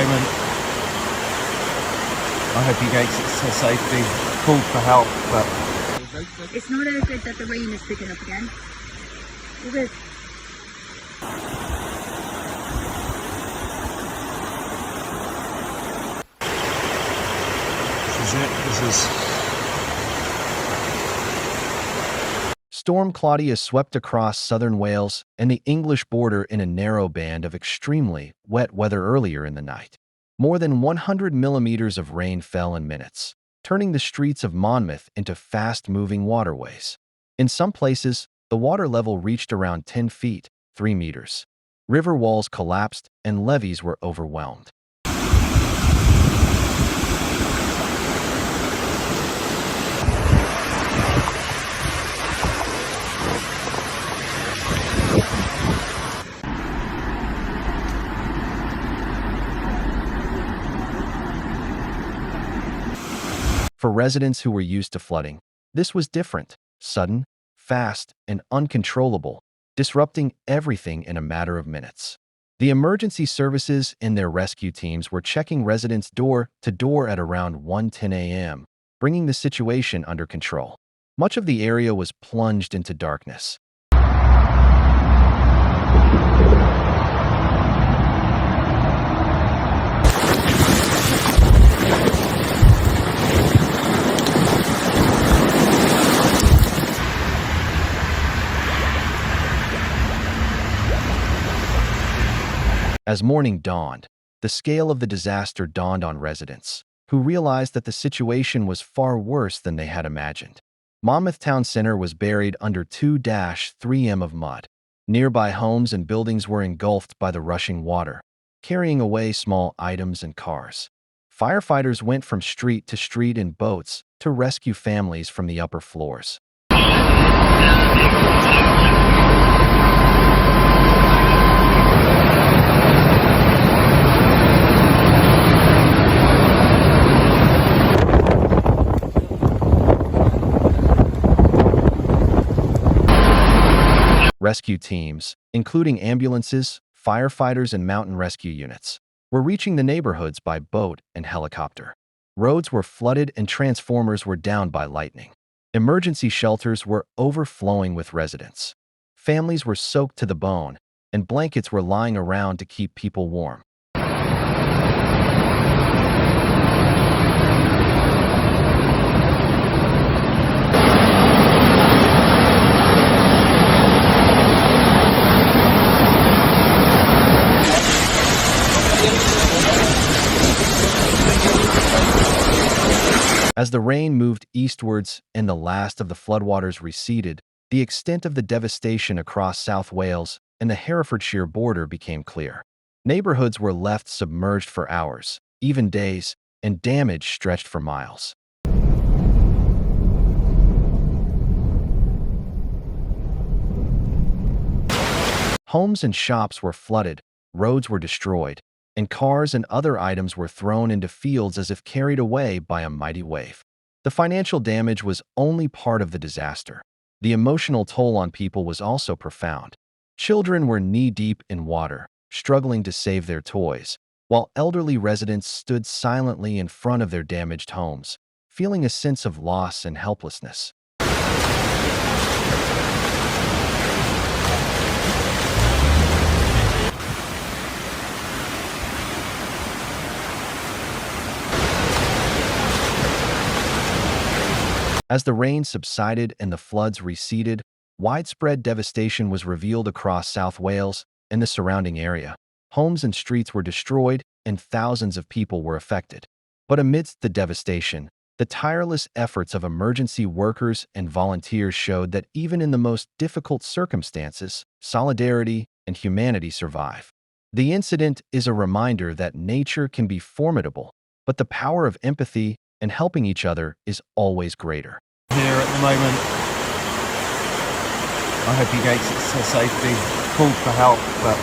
moment. I hope he makes it to safety. Called for help, but it's not as good that the rain is picking up again. Is it? This is it. This is. Storm Claudia swept across southern Wales and the English border in a narrow band of extremely wet weather earlier in the night. More than 100 millimeters of rain fell in minutes, turning the streets of Monmouth into fast-moving waterways. In some places, the water level reached around 10 feet, 3 meters. River walls collapsed and levees were overwhelmed. For residents who were used to flooding, this was different, sudden, fast, and uncontrollable, disrupting everything in a matter of minutes. The emergency services and their rescue teams were checking residents door to door at around 1:10 a.m., bringing the situation under control. Much of the area was plunged into darkness. As morning dawned, the scale of the disaster dawned on residents, who realized that the situation was far worse than they had imagined. Monmouth Town Center was buried under 2-3 m of mud. Nearby homes and buildings were engulfed by the rushing water, carrying away small items and cars. Firefighters went from street to street in boats to rescue families from the upper floors. Rescue teams, including ambulances, firefighters, and mountain rescue units, were reaching the neighborhoods by boat and helicopter. Roads were flooded and transformers were down by lightning. Emergency shelters were overflowing with residents. Families were soaked to the bone, and blankets were lying around to keep people warm. As the rain moved eastwards and the last of the floodwaters receded, the extent of the devastation across South Wales and the Herefordshire border became clear. Neighborhoods were left submerged for hours, even days, and damage stretched for miles. Homes and shops were flooded, roads were destroyed, and cars and other items were thrown into fields as if carried away by a mighty wave. The financial damage was only part of the disaster. The emotional toll on people was also profound. Children were knee-deep in water, struggling to save their toys, while elderly residents stood silently in front of their damaged homes, feeling a sense of loss and helplessness. As the rain subsided and the floods receded, widespread devastation was revealed across South Wales and the surrounding area. Homes and streets were destroyed, and thousands of people were affected. But amidst the devastation, the tireless efforts of emergency workers and volunteers showed that even in the most difficult circumstances, solidarity and humanity survive. The incident is a reminder that nature can be formidable, but the power of empathy and helping each other is always greater. Here at the moment, I hope he makes it to safety. Called for help, but